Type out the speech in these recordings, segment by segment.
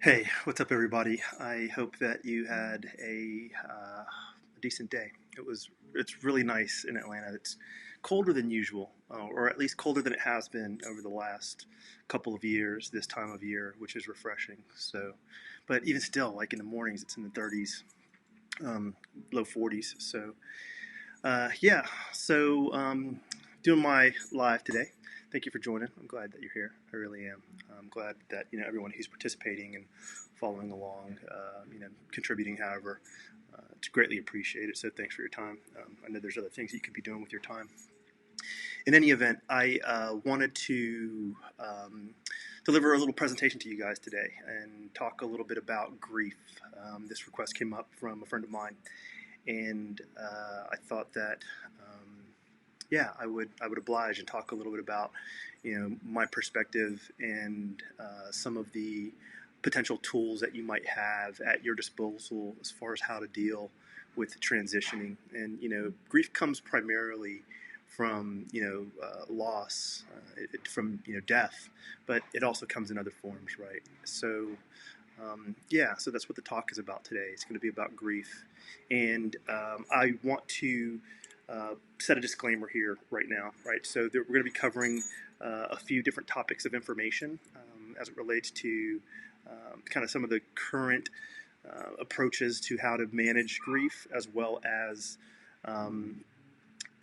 Hey, what's up, everybody? I hope that you had a decent day. It's really nice in Atlanta. It's colder than usual, or at least colder than it has been over the last couple of years. This time of year, which is refreshing. So, but even still, like in the mornings, it's in the 30s, low 40s. So, yeah. So, doing my live today. Thank you for joining. I'm glad that you're here. I really am. I'm glad that everyone who's participating and following along, contributing. However, it's greatly appreciated. So thanks for your time. I know there's other things that you could be doing with your time. In any event, I wanted to deliver a little presentation to you guys today and talk a little bit about grief. This request came up from a friend of mine, and I thought that I would oblige and talk a little bit about my perspective and some of the potential tools that you might have at your disposal as far as how to deal with transitioning. And grief comes primarily from loss, from death, but it also comes in other forms, right? So so that's what the talk is about today. It's going to be about grief, and I want to set a disclaimer here right now, right? So we're going to be covering a few different topics of information as it relates to kind of some of the current approaches to how to manage grief, as well as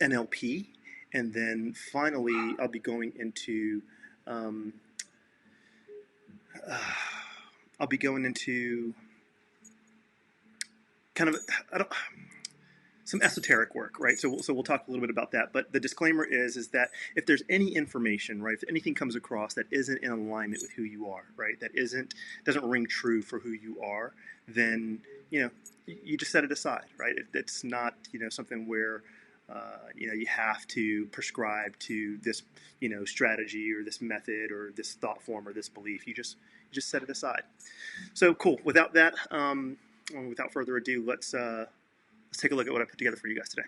NLP, and then finally I'll be going into kind of some esoteric work, right? So we'll talk a little bit about that. But the disclaimer is that if there's any information, right, if anything comes across that isn't in alignment with who you are, right, that doesn't ring true for who you are, then you just set it aside, right? It's not something where you have to prescribe to this strategy or this method or this thought form or this belief. You just set it aside. So cool. Without that, without further ado, let's take a look at what I put together for you guys today.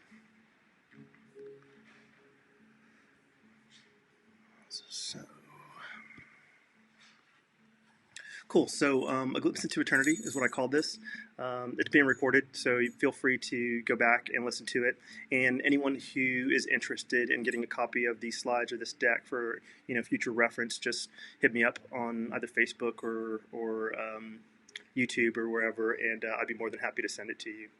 So, cool. So A Glimpse into Eternity is what I called this. It's being recorded, so feel free to go back and listen to it. And anyone who is interested in getting a copy of these slides or this deck for future reference, just hit me up on either Facebook or YouTube or wherever, and I'd be more than happy to send it to you.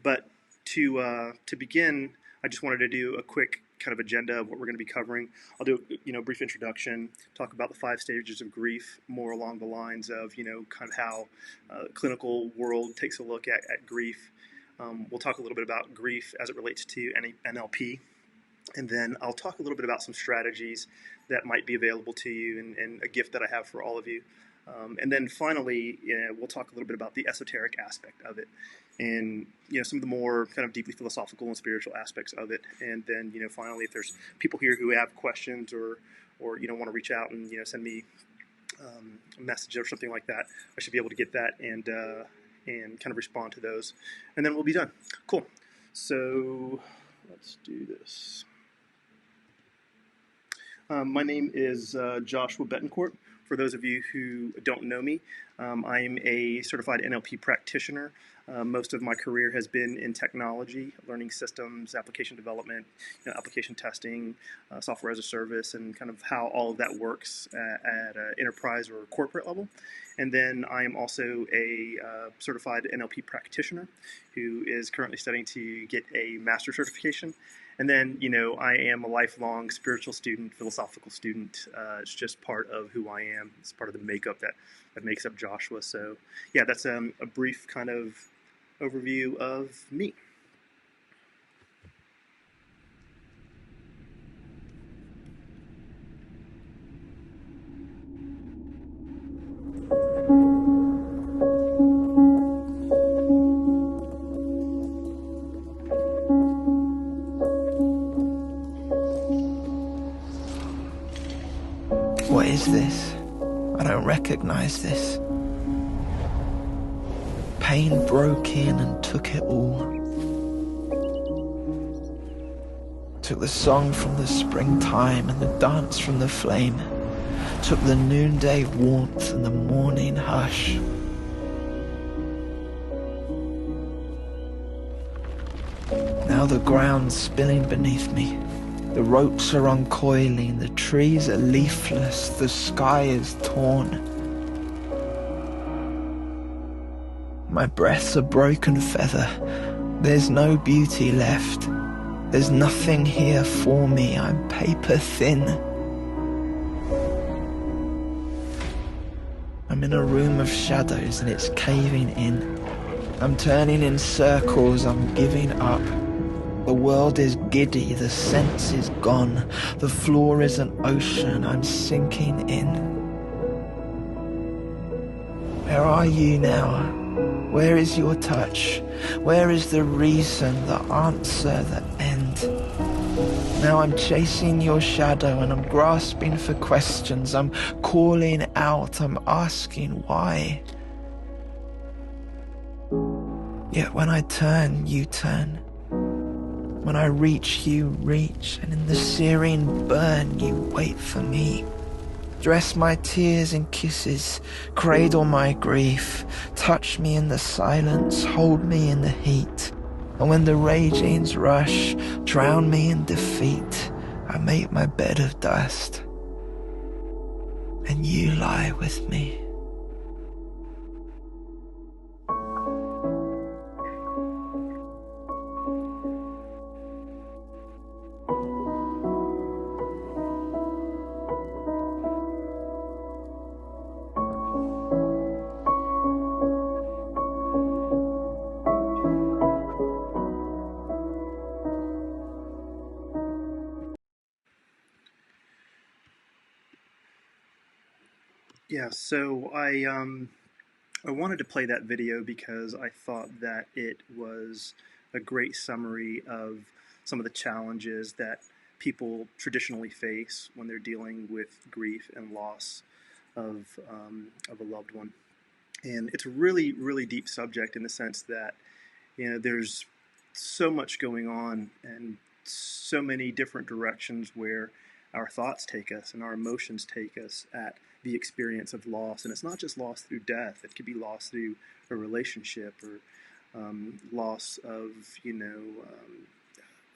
But to begin, I just wanted to do a quick kind of agenda of what we're going to be covering. I'll do a brief introduction, talk about the 5 stages of grief, more along the lines of kind of how clinical world takes a look at grief. We'll talk a little bit about grief as it relates to NLP, and then I'll talk a little bit about some strategies that might be available to you and a gift that I have for all of you. And then finally, we'll talk a little bit about the esoteric aspect of it, and some of the more kind of deeply philosophical and spiritual aspects of it. And then finally, if there's people here who have questions or want to reach out and send me a message or something like that, I should be able to get that and kind of respond to those, and then we'll be done. Cool. So let's do this. My name is Joshua Betancourt. For those of you who don't know me, I am a certified NLP practitioner. Most of my career has been in technology, learning systems, application development, application testing, software as a service, and kind of how all of that works at an enterprise or corporate level. And then I am also a certified NLP practitioner who is currently studying to get a master certification. And then, I am a lifelong spiritual student, philosophical student. It's just part of who I am. It's part of the makeup that makes up Joshua. So, yeah, that's a brief kind of overview of me. What is this? I don't recognize this. Pain broke in and took it all. Took the song from the springtime and the dance from the flame. took the noonday warmth and the morning hush. Now the ground's spilling beneath me. The ropes are uncoiling, the trees are leafless, the sky is torn. My breath's a broken feather. There's no beauty left. There's nothing here for me. I'm paper thin. I'm in a room of shadows and it's caving in. I'm turning in circles, I'm giving up. The world is giddy, the sense is gone. The floor is an ocean, I'm sinking in. Where are you now? Where is your touch? Where is the reason, the answer, the end? Now I'm chasing your shadow and I'm grasping for questions. I'm calling out, I'm asking why. Yet when I turn, you turn. When I reach, you reach, and in the searing burn, you wait for me. Dress my tears in kisses, cradle my grief, touch me in the silence, hold me in the heat. And when the ragings rush, drown me in defeat, I make my bed of dust, and you lie with me. Yeah, so I wanted to play that video because I thought that it was a great summary of some of the challenges that people traditionally face when they're dealing with grief and loss of a loved one. And it's a really, really deep subject in the sense that, you know, there's so much going on and so many different directions where our thoughts take us and our emotions take us at the experience of loss. And it's not just loss through death, it could be loss through a relationship or loss of,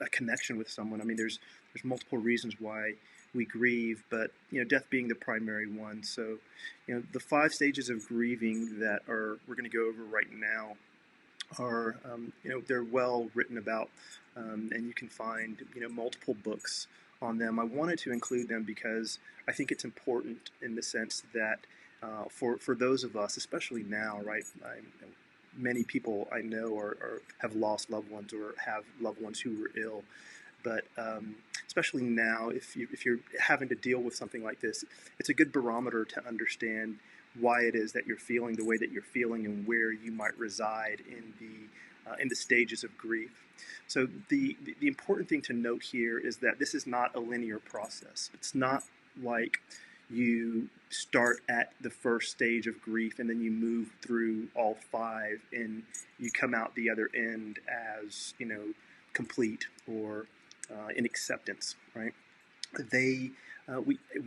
a connection with someone. I mean, there's multiple reasons why we grieve, but death being the primary one. So, the 5 stages of grieving that we're going to go over right now are, they're well written about, and you can find, multiple books on them. I wanted to include them because I think it's important in the sense that for those of us, especially now, right? Many people I know have lost loved ones or have loved ones who were ill. But especially now, if you're having to deal with something like this, it's a good barometer to understand why it is that you're feeling the way that you're feeling and where you might reside in the stages of grief. So the important thing to note here is that this is not a linear process. It's not like you start at the first stage of grief and then you move through all 5 and you come out the other end as complete or in acceptance, right?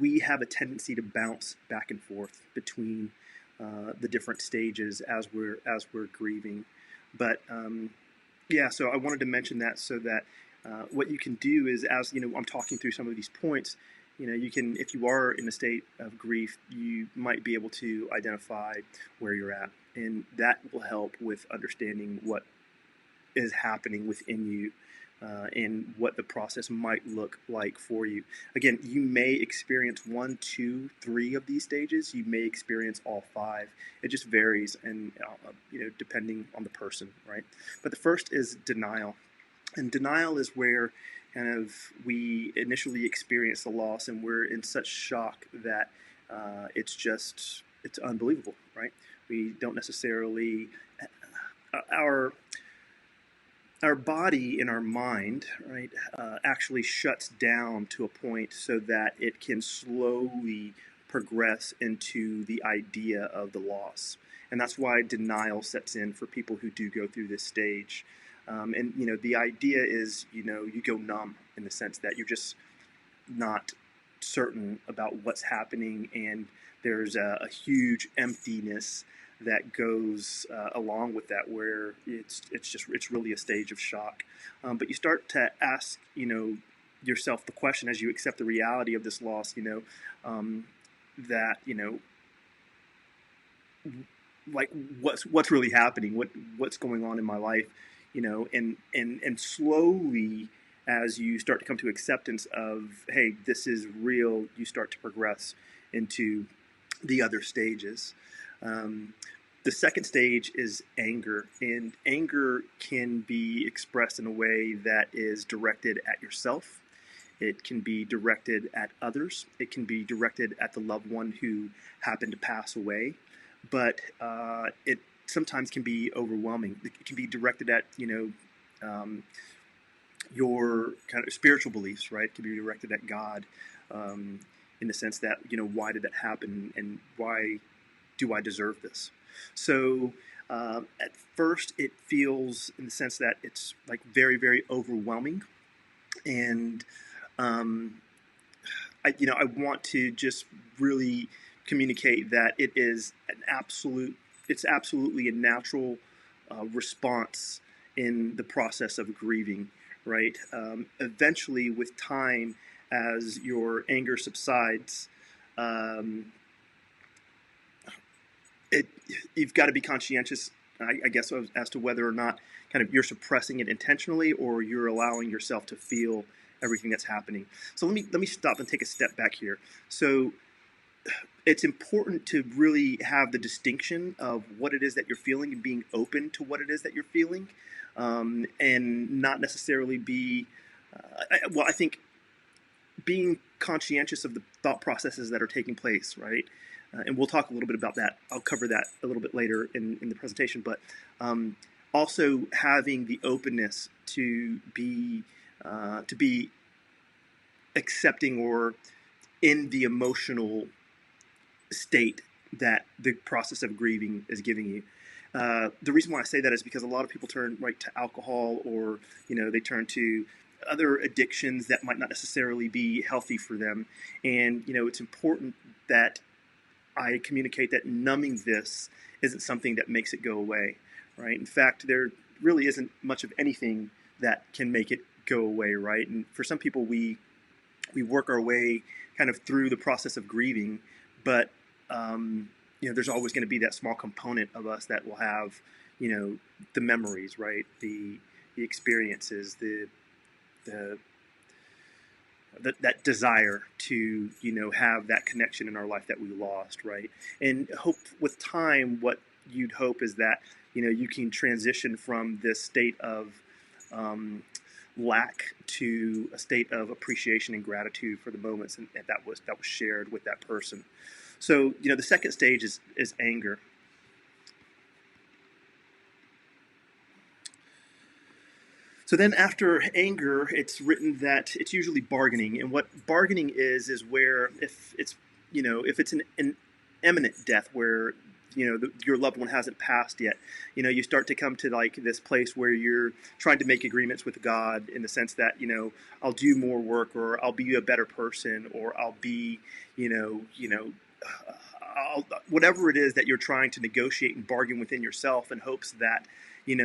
We have a tendency to bounce back and forth between the different stages as we're grieving, but so I wanted to mention that so that what you can do is, as I'm talking through some of these points, you can, if you are in a state of grief, you might be able to identify where you're at, and that will help with understanding what is happening within you. And what the process might look like for you. Again, you may experience 1, 2, 3 of these stages. You may experience all 5. It just varies, and depending on the person, right? But the first is denial, and denial is where kind of we initially experience the loss, and we're in such shock that it's unbelievable, right? We don't necessarily our body and our mind, right, actually shuts down to a point so that it can slowly progress into the idea of the loss. And that's why denial sets in for people who do go through this stage. And the idea is, you go numb in the sense that you're just not certain about what's happening, and there's a huge emptiness that goes along with that, where it's really a stage of shock. But you start to ask, yourself the question as you accept the reality of this loss, that like what's really happening, what's going on in my life, and slowly, as you start to come to acceptance of, hey, this is real, you start to progress into the other stages. The second stage is anger, and anger can be expressed in a way that is directed at yourself. It can be directed at others. It can be directed at the loved one who happened to pass away. But it sometimes can be overwhelming. It can be directed at, your kind of spiritual beliefs, right? It can be directed at God, in the sense that, why did that happen, and why do I deserve this? So at first it feels, in the sense that it's like very, very overwhelming. And I want to just really communicate that it's absolutely a natural response in the process of grieving, right? Eventually, with time, as your anger subsides, you've got to be conscientious, I guess, as to whether or not kind of you're suppressing it intentionally, or you're allowing yourself to feel everything that's happening. So let me stop and take a step back here. So it's important to really have the distinction of what it is that you're feeling, and being open to what it is that you're feeling, and not necessarily be, I think being conscientious of the thought processes that are taking place, right? And we'll talk a little bit about that. I'll cover that a little bit later in the presentation, but also having the openness to be accepting, or in the emotional state that the process of grieving is giving you. The reason why I say that is because a lot of people turn right to alcohol, or they turn to other addictions that might not necessarily be healthy for them. And it's important that I communicate that numbing this isn't something that makes it go away, right? In fact, there really isn't much of anything that can make it go away, right? And for some people, we work our way kind of through the process of grieving, but there's always going to be that small component of us that will have, the memories, right? The experiences, that desire to, have that connection in our life that we lost, right? And hope with time, what you'd hope is that, you can transition from this state of lack to a state of appreciation and gratitude for the moments and that was shared with that person. So, the second stage is anger. So then after anger, it's written that it's usually bargaining. And what bargaining is where, if it's an imminent death, where your loved one hasn't passed yet, you start to come to like this place where you're trying to make agreements with God, in the sense that, I'll do more work, or I'll be a better person, or I'll be, whatever it is that you're trying to negotiate and bargain within yourself, in hopes that you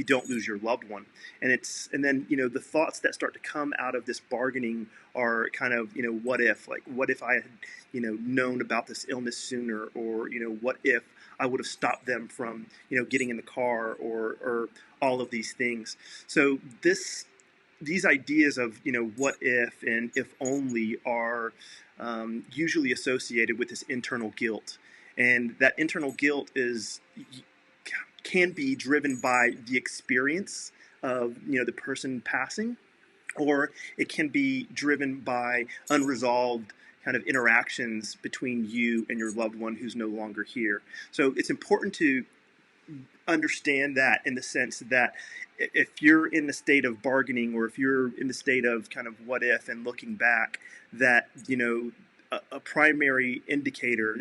don't lose your loved one. And then the thoughts that start to come out of this bargaining are kind of, what if I had known about this illness sooner, or what if I would have stopped them from getting in the car, or all of these things. So these ideas of what if and if only are usually associated with this internal guilt, and that internal guilt can be driven by the experience of the person passing, or it can be driven by unresolved kind of interactions between you and your loved one who's no longer here. So it's important to understand that, in the sense that if you're in the state of bargaining, or if you're in the state of kind of what if and looking back, that a primary indicator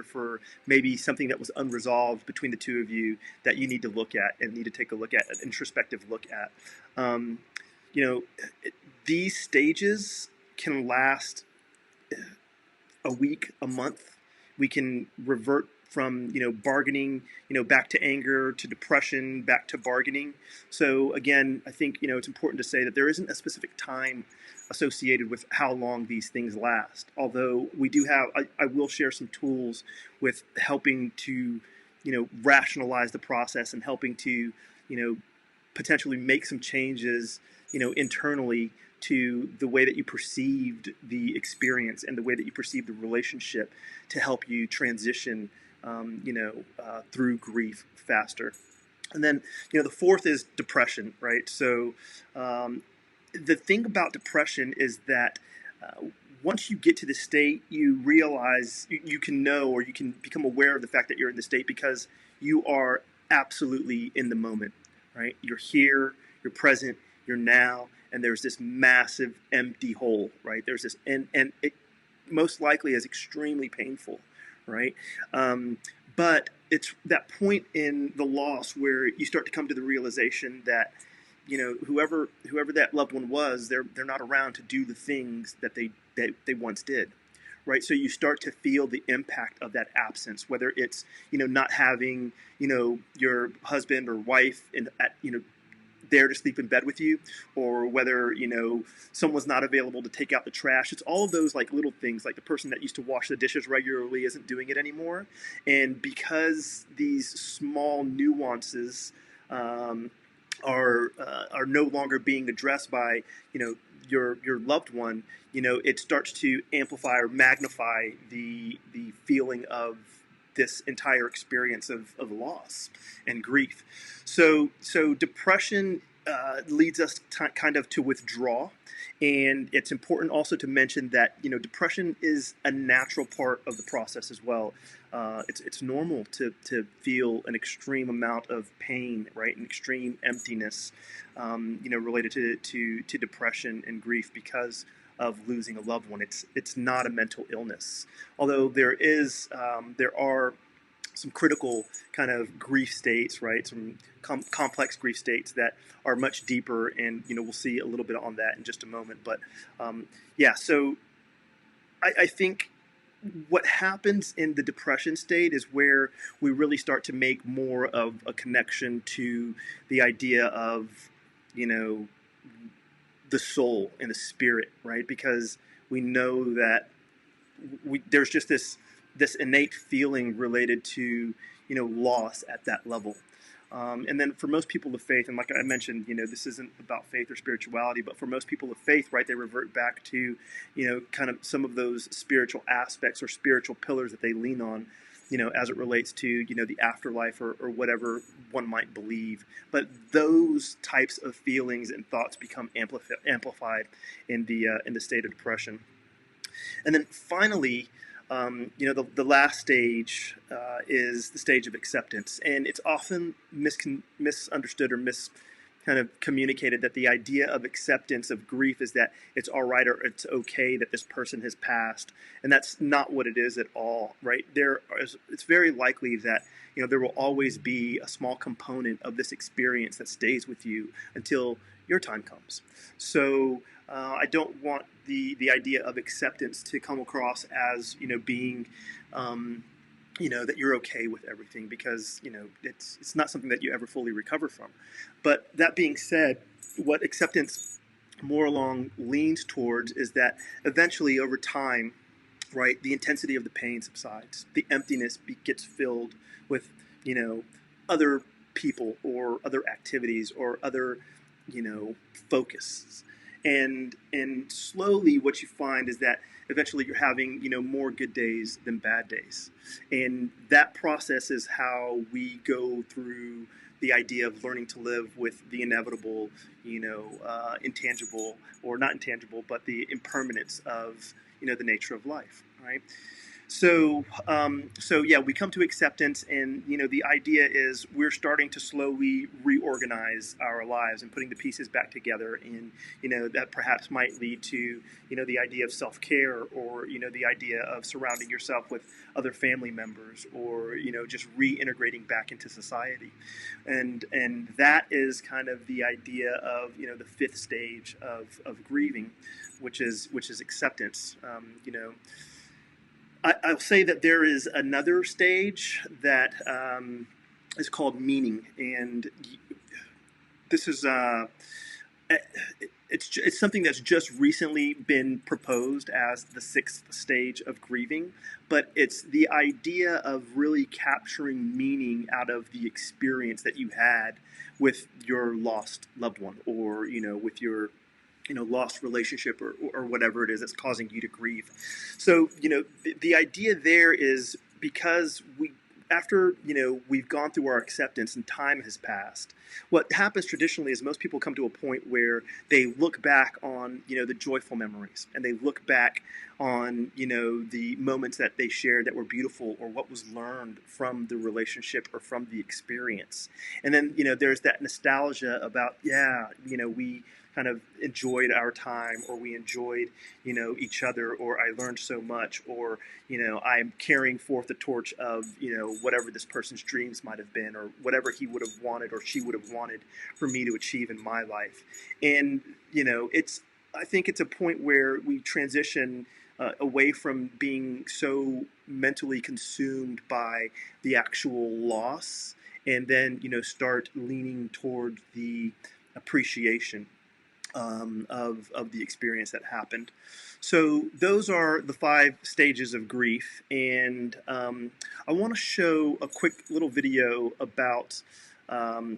for maybe something that was unresolved between the two of you, that you need to look at, and need to take a look at, an introspective look at. you know, these stages can last a week, a month. We can revert from bargaining, back to anger, to depression, back to bargaining. So again, I think it's important to say that there isn't a specific time associated with how long these things last. Although we do have, I will share some tools with helping to rationalize the process and helping to potentially make some changes internally to the way that you perceived the experience and the way that you perceived the relationship to help you transition, through grief faster. And then, the fourth is depression, right? So the thing about depression is that once you get to the state, you realize you can know, or you can become aware of the fact that you're in the state because you are absolutely in the moment, right? You're here, you're present, you're now, and there's this massive empty hole, right? There's this, and it most likely is extremely painful, right? But it's that point in the loss where you start to come to the realization that whoever that loved one was, they're not around to do the things that they once did, right? So you start to feel the impact of that absence, whether it's not having your husband or wife there to sleep in bed with you, or whether someone's not available to take out the trash. It's all of those like little things, like the person that used to wash the dishes regularly isn't doing it anymore, and because these small nuances are no longer being addressed by your loved one, it starts to amplify or magnify the feeling of this entire experience of loss and grief. So depression leads us kind of to withdraw. And it's important also to mention that depression is a natural part of the process as well. It's normal to feel an extreme amount of pain, right, an extreme emptiness, related to depression and grief because of losing a loved one. It's not a mental illness, although there are some critical kind of grief states, right? Some complex grief states that are much deeper, and we'll see a little bit on that in just a moment. But so I think what happens in the depression state is where we really start to make more of a connection to the idea of the soul and the spirit, right? Because we know that there's just this innate feeling related to loss at that level. And then for most people of faith, and like I mentioned, this isn't about faith or spirituality, but for most people of faith, right, they revert back to kind of some of those spiritual aspects or spiritual pillars that they lean on, as it relates to the afterlife or whatever one might believe. But those types of feelings and thoughts become amplified in the state of depression. And then finally, the last stage is the stage of acceptance, and it's often misunderstood or kind of communicated that the idea of acceptance of grief is that it's all right or it's okay that this person has passed, and that's not what it is at all, right? It's very likely that there will always be a small component of this experience that stays with you until your time comes. So I don't want the idea of acceptance to come across as being that you're okay with everything, because it's not something that you ever fully recover from. But that being said, what acceptance more along leans towards is that eventually over time, right, the intensity of the pain subsides, the emptiness gets filled with other people or other activities or other focus. And slowly what you find is that eventually you're having more good days than bad days, and that process is how we go through the idea of learning to live with the inevitable, intangible, or not intangible, but the impermanence of the nature of life. right? So yeah, we come to acceptance, and the idea is we're starting to slowly reorganize our lives and putting the pieces back together. And that perhaps might lead to the idea of self-care, or the idea of surrounding yourself with other family members, or just reintegrating back into society. And that is kind of the idea of the fifth stage of grieving, which is acceptance. I'll say that there is another stage that is called meaning, and this is it's something that's just recently been proposed as the sixth stage of grieving, but it's the idea of really capturing meaning out of the experience that you had with your lost loved one, or with your lost relationship, or whatever it is that's causing you to grieve. So the idea there is, because after we've gone through our acceptance and time has passed, what happens traditionally is most people come to a point where they look back on the joyful memories, and they look back on the moments that they shared that were beautiful, or what was learned from the relationship or from the experience. And then there's that nostalgia about, we kind of enjoyed our time, or we enjoyed each other, or I learned so much, or I'm carrying forth the torch of whatever this person's dreams might have been, or whatever he would have wanted or she would have wanted for me to achieve in my life. And I think it's a point where we transition away from being so mentally consumed by the actual loss, and then start leaning toward the appreciation of the experience that happened. So those are the 5 stages of grief, and I want to show a quick little video about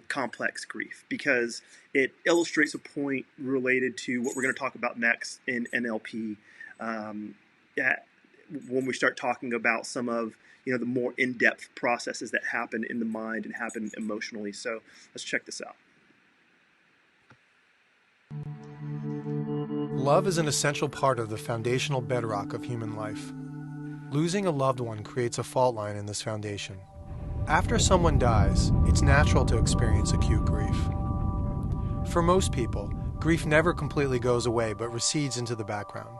complex grief, because it illustrates a point related to what we're going to talk about next in NLP, when we start talking about some of the more in-depth processes that happen in the mind and happen emotionally. So let's check this out. Love is an essential part of the foundational bedrock of human life. Losing a loved one creates a fault line in this foundation. After someone dies, it's natural to experience acute grief. For most people, grief never completely goes away but recedes into the background.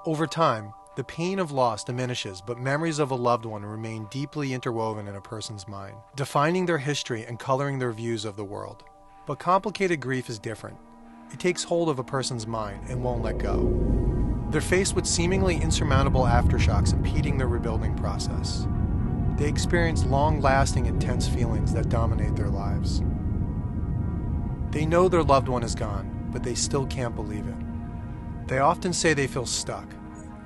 Over time, the pain of loss diminishes, but memories of a loved one remain deeply interwoven in a person's mind, defining their history and coloring their views of the world. But complicated grief is different. It takes hold of a person's mind and won't let go. They're faced with seemingly insurmountable aftershocks impeding their rebuilding process. They experience long-lasting, intense feelings that dominate their lives. They know their loved one is gone, but they still can't believe it. They often say they feel stuck,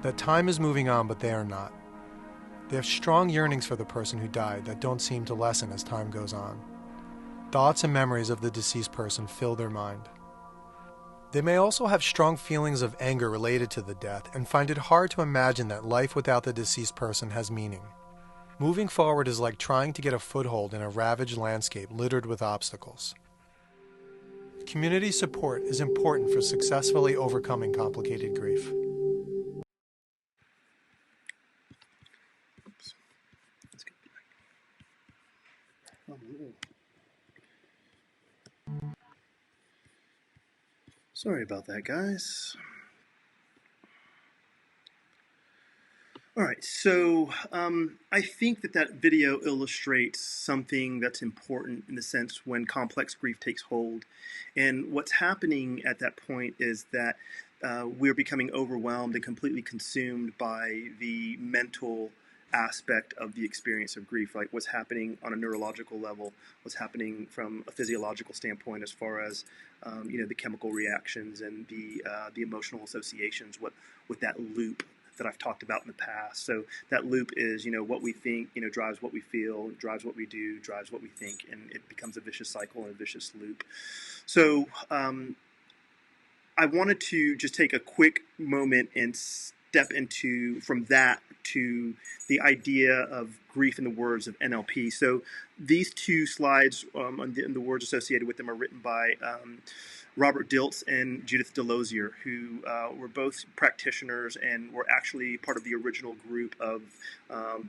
that time is moving on, but they are not. They have strong yearnings for the person who died that don't seem to lessen as time goes on. Thoughts and memories of the deceased person fill their mind. They may also have strong feelings of anger related to the death and find it hard to imagine that life without the deceased person has meaning. Moving forward is like trying to get a foothold in a ravaged landscape littered with obstacles. Community support is important for successfully overcoming complicated grief. Let's get back. Sorry about that, guys. All right, so I think that video illustrates something that's important in the sense when complex grief takes hold. And what's happening at that point is that we're becoming overwhelmed and completely consumed by the mental aspect of the experience of grief, like what's happening on a neurological level, what's happening from a physiological standpoint as far as the chemical reactions and the emotional associations, with that loop that I've talked about in the past. So that loop is, what we think, drives what we feel, drives what we do, drives what we think, and it becomes a vicious cycle and a vicious loop. So I wanted to just take a quick moment and step into from that to the idea of grief in the words of NLP. So these 2 slides and the words associated with them are written by Robert Dilts and Judith Delosier, who were both practitioners and were actually part of the original group of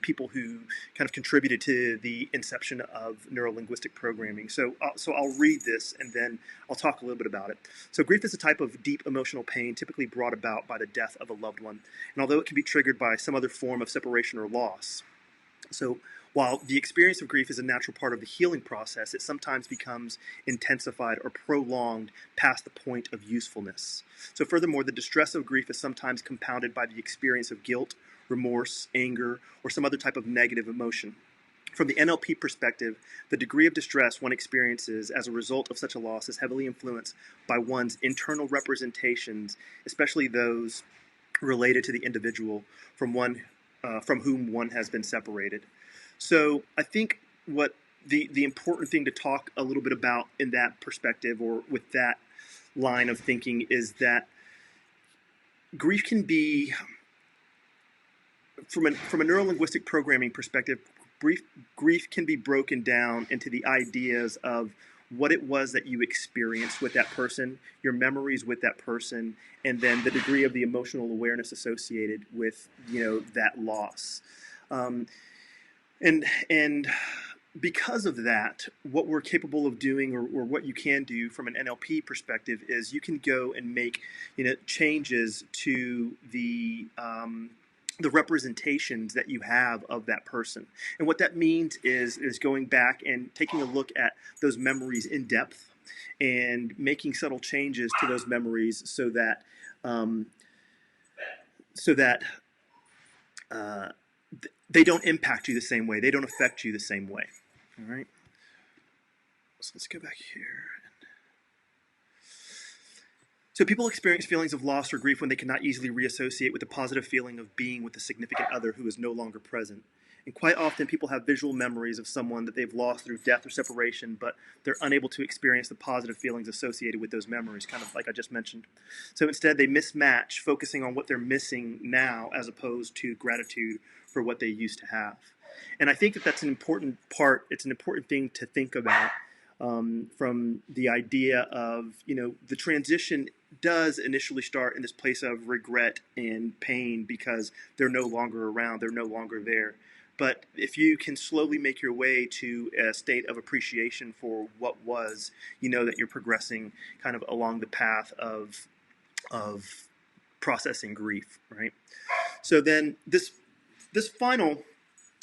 people who kind of contributed to the inception of neurolinguistic programming. So I'll read this and then I'll talk a little bit about it. So grief is a type of deep emotional pain typically brought about by the death of a loved one. And although it can be triggered by some other form of separation or loss, so while the experience of grief is a natural part of the healing process, it sometimes becomes intensified or prolonged past the point of usefulness. So furthermore, the distress of grief is sometimes compounded by the experience of guilt, remorse, anger, or some other type of negative emotion. From the NLP perspective, the degree of distress one experiences as a result of such a loss is heavily influenced by one's internal representations, especially those related to the individual from whom one has been separated. So I think what the important thing to talk a little bit about in that perspective or with that line of thinking is that grief can be, from a neurolinguistic programming perspective, grief can be broken down into the ideas of what it was that you experienced with that person, your memories with that person, and then the degree of the emotional awareness associated with, that loss. And because of that, what we're capable of doing, or what you can do from an NLP perspective, is you can go and make, changes to the representations that you have of that person. And what that means is going back and taking a look at those memories in depth and making subtle changes to those memories so that they don't impact you the same way. They don't affect you the same way. All right. So let's go back here. So people experience feelings of loss or grief when they cannot easily reassociate with the positive feeling of being with a significant other who is no longer present. And quite often people have visual memories of someone that they've lost through death or separation, but they're unable to experience the positive feelings associated with those memories, kind of like I just mentioned. So instead they mismatch, focusing on what they're missing now as opposed to gratitude for what they used to have. And I think that that's an important part. It's an important thing to think about from the idea of, the transition does initially start in this place of regret and pain because they're no longer around, they're no longer there. But if you can slowly make your way to a state of appreciation for what was, that you're progressing kind of along the path of processing grief, right? So then this final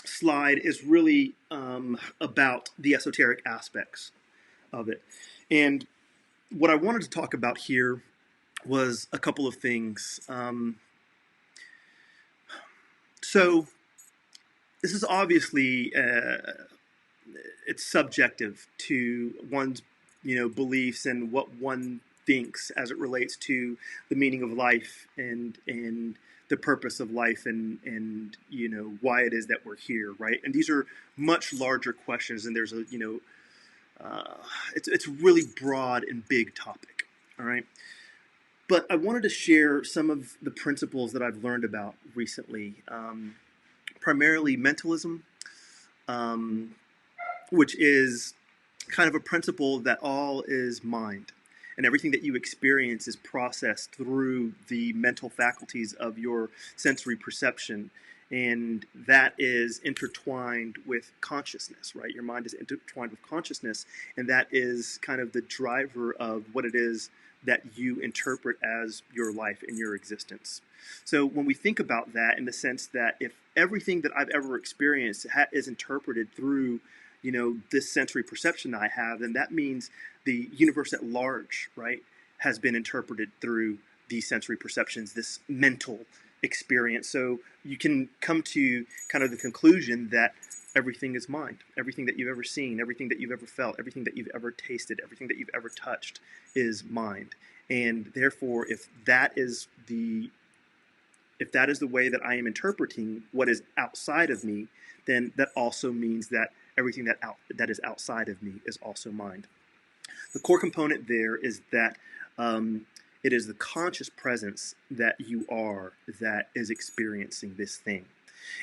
slide is really about the esoteric aspects of it. And what I wanted to talk about here was a couple of things. So this is obviously, it's subjective to one's, beliefs and what one thinks as it relates to the meaning of life and the purpose of life and why it is that we're here, right? And these are much larger questions, and there's a, it's a really broad and big topic, all right? But I wanted to share some of the principles that I've learned about recently, primarily mentalism, which is kind of a principle that all is mind. And everything that you experience is processed through the mental faculties of your sensory perception. And that is intertwined with consciousness, right? Your mind is intertwined with consciousness. And that is kind of the driver of what it is that you interpret as your life and your existence. So when we think about that in the sense that if everything that I've ever experienced is interpreted through, this sensory perception I have, then that means the universe at large, right, has been interpreted through these sensory perceptions, this mental experience. So you can come to kind of the conclusion that everything is mind. Everything that you've ever seen, everything that you've ever felt, everything that you've ever tasted, everything that you've ever touched is mind. And therefore, if that is the way that I am interpreting what is outside of me, then that also means that everything that is outside of me is also mind. The core component there is that it is the conscious presence that you are that is experiencing this thing.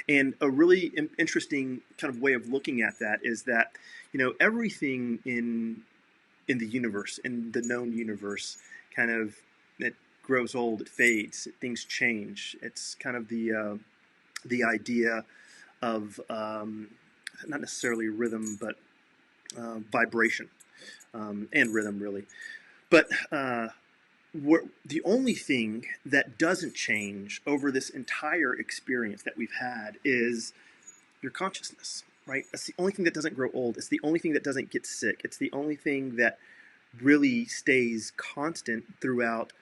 And a really interesting kind of way of looking at that is that, everything in in the universe, in the known universe, kind of it grows old, it fades, things change. It's kind of the idea of not necessarily rhythm, but vibration and rhythm, really. But the only thing that doesn't change over this entire experience that we've had is your consciousness, right? That's the only thing that doesn't grow old. It's the only thing that doesn't get sick. It's the only thing that really stays constant throughout,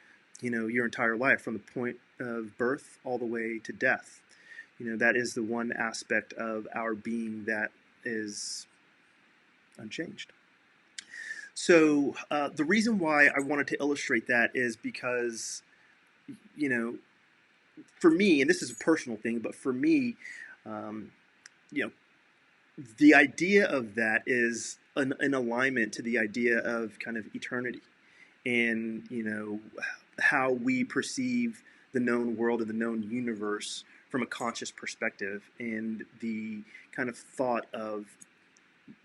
your entire life, from the point of birth all the way to death. That is the one aspect of our being that is unchanged. So the reason why I wanted to illustrate that is because, for me, and this is a personal thing, but for me, the idea of that is an alignment to the idea of kind of eternity and, how we perceive the known world and the known universe from a conscious perspective, and the kind of thought of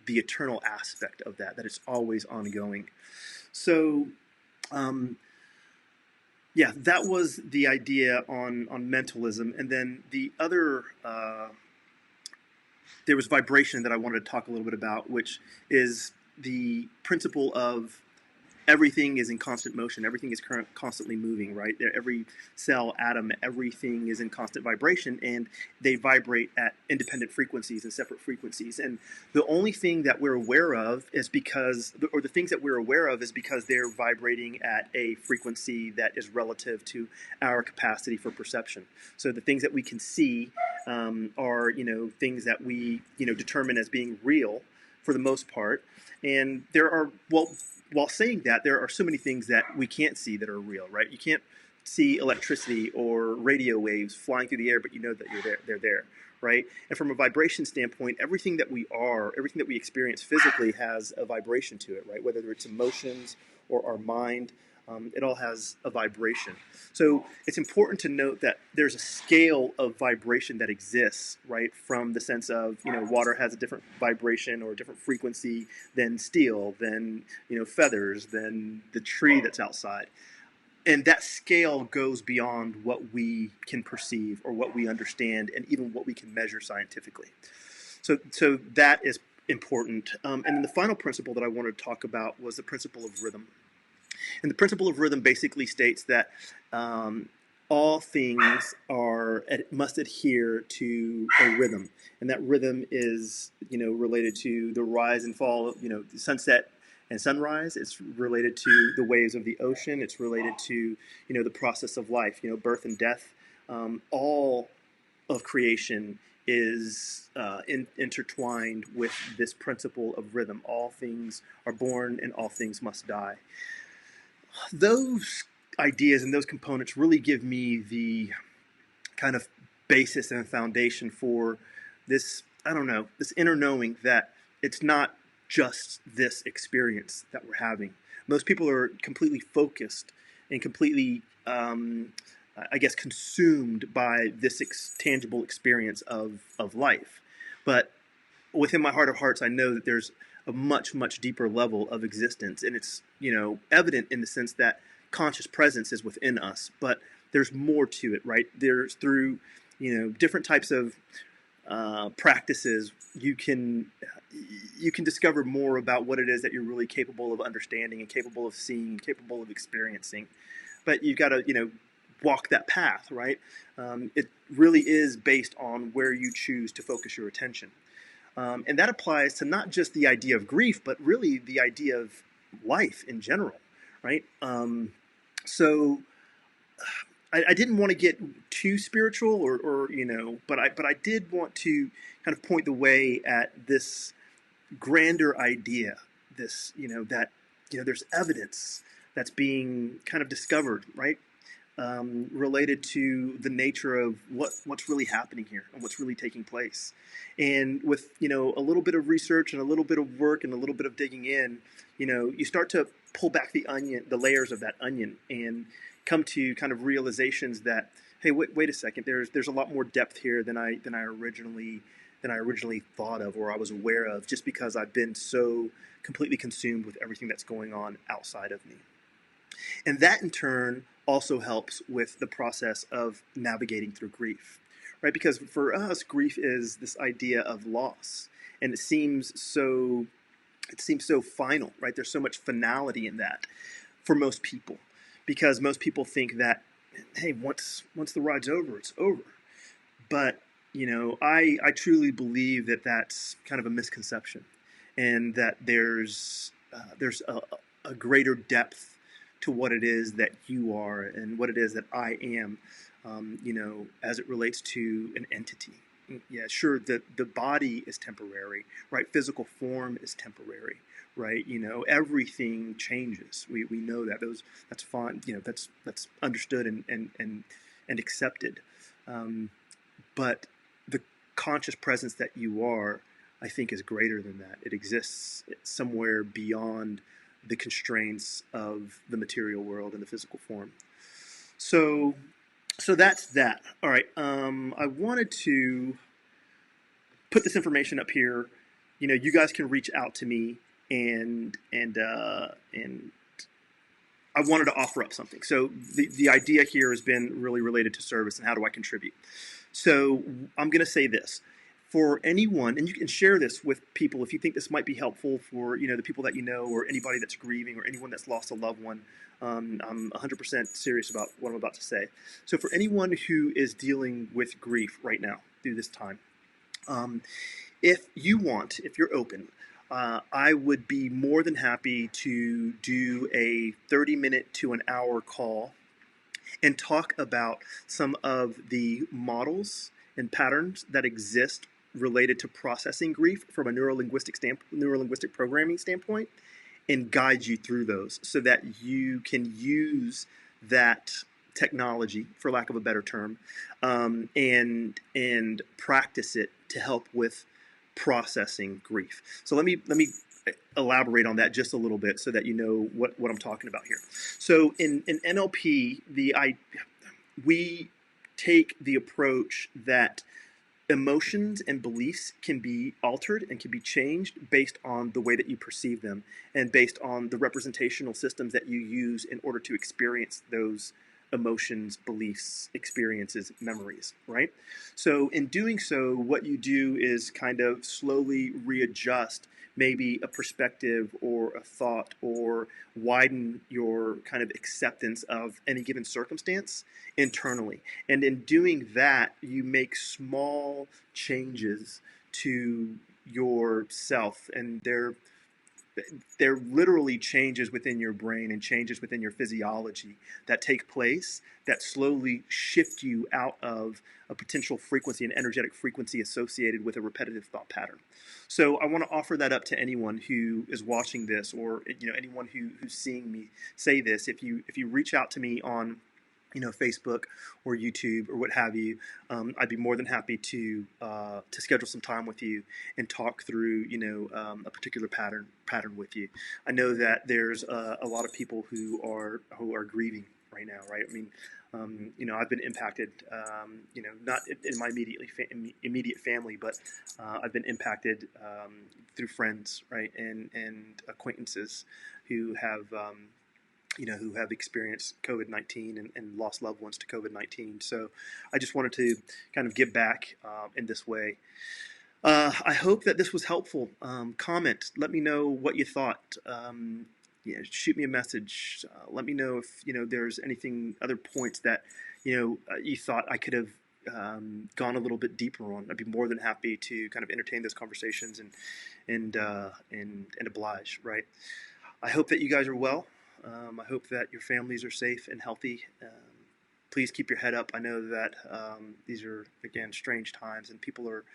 the eternal aspect of that it's always ongoing. So, that was the idea on mentalism. And then the other, there was vibration that I wanted to talk a little bit about, which is the principle of everything is in constant motion. Everything is constantly moving, right? Every cell, atom, everything is in constant vibration, and they vibrate at independent frequencies and separate frequencies. And the only thing that we're aware of is because they're vibrating at a frequency that is relative to our capacity for perception. So the things that we can see are, things that we, determine as being real for the most part. And there are, while saying that, there are so many things that we can't see that are real, right? You can't see electricity or radio waves flying through the air, but you know that they're there, right? And from a vibration standpoint, everything that we experience physically has a vibration to it, right? Whether it's emotions or our mind, it all has a vibration. So it's important to note that there's a scale of vibration that exists, right? From the sense of, water has a different vibration or a different frequency than steel, than, feathers, than the tree that's outside. And that scale goes beyond what we can perceive or what we understand, and even what we can measure scientifically. So that is important. And then the final principle that I wanted to talk about was the principle of rhythm. And the principle of rhythm basically states that all things must adhere to a rhythm, and that rhythm is related to the rise and fall of sunset and sunrise. It's related to the waves of the ocean. It's related to the process of life, birth and death. All of creation is intertwined with this principle of rhythm. All things are born and all things must die. Those ideas and those components really give me the kind of basis and foundation for this, this inner knowing that it's not just this experience that we're having. Most people are completely focused and completely, consumed by this tangible experience of life. But within my heart of hearts, I know that there's a much, much deeper level of existence. And it's, evident in the sense that conscious presence is within us, but there's more to it, right? There's through, different types of practices, you can discover more about what it is that you're really capable of understanding and capable of seeing, capable of experiencing. But you've got to, walk that path, right? It really is based on where you choose to focus your attention. And that applies to not just the idea of grief, but really the idea of life in general, right? So I didn't want to get too spiritual but I did want to kind of point the way at this grander idea, this, that, there's evidence that's being kind of discovered, right? Related to the nature of what's really happening here and what's really taking place. And with, a little bit of research and a little bit of work and a little bit of digging in, you start to pull back the layers of that onion, and come to kind of realizations that, hey, wait a second, there's a lot more depth here than I originally than I originally thought of or I was aware of, just because I've been so completely consumed with everything that's going on outside of me. And that in turn also helps with the process of navigating through grief, right? Because for us, grief is this idea of loss, and it seems so final, right? There's so much finality in that for most people, because most people think that, hey, once the ride's over, it's over. But I truly believe that that's kind of a misconception, and that there's a greater depth to what it is that you are and what it is that I am, as it relates to an entity. Yeah, sure, the body is temporary, right? Physical form is temporary, right? Everything changes. We know that. That's fine. That's understood and accepted. But the conscious presence that you are, I think, is greater than that. It exists somewhere beyond the constraints of the material world and the physical form. So that's that. All right. I wanted to put this information up here. You guys can reach out to me, and I wanted to offer up something. So the idea here has been really related to service and how do I contribute. So I'm going to say this. For anyone, and you can share this with people if you think this might be helpful for the people that you know, or anybody that's grieving, or anyone that's lost a loved one. I'm 100% serious about what I'm about to say. So for anyone who is dealing with grief right now through this time, if you're open, I would be more than happy to do a 30-minute to an hour call and talk about some of the models and patterns that exist related to processing grief from a neurolinguistic programming standpoint, and guide you through those so that you can use that technology, for lack of a better term, and practice it to help with processing grief. So let me elaborate on that just a little bit so that you know what I'm talking about here. So in NLP, we take the approach that emotions and beliefs can be altered and can be changed based on the way that you perceive them, and based on the representational systems that you use in order to experience those emotions, beliefs, experiences, memories, right? So in doing so, what you do is kind of slowly readjust maybe a perspective or a thought, or widen your kind of acceptance of any given circumstance internally. And in doing that, you make small changes to yourself, and they're literally changes within your brain and changes within your physiology that take place that slowly shift you out of a potential frequency, an energetic frequency associated with a repetitive thought pattern. So I want to offer that up to anyone who is watching this, or anyone who's seeing me say this. If you reach out to me on Facebook or YouTube or what have you, I'd be more than happy to schedule some time with you and talk through a particular pattern with you. I know that there's a lot of people who are grieving right now, right? I mean, I've been impacted, not in my immediate family, but I've been impacted through friends, right, and acquaintances who have who have experienced COVID-19 and lost loved ones to COVID-19. So I just wanted to kind of give back in this way. I hope that this was helpful. Comment. Let me know what you thought. Shoot me a message. Let me know if there's other points that you thought I could have gone a little bit deeper on. I'd be more than happy to kind of entertain those conversations and oblige. Right. I hope that you guys are well. I hope that your families are safe and healthy. Please keep your head up. I know that these are, again, strange times, and people are,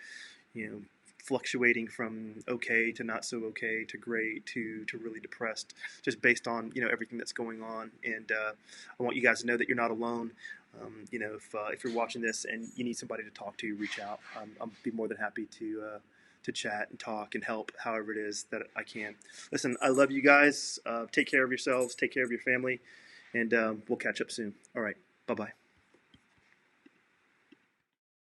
fluctuating from okay to not so okay to great to really depressed, just based on everything that's going on. And I want you guys to know that you're not alone. If you're watching this and you need somebody to talk to, reach out. I'll be more than happy to chat and talk and help however it is that I can. Listen, I love you guys. Take care of yourselves. Take care of your family. And we'll catch up soon. All right. Bye-bye.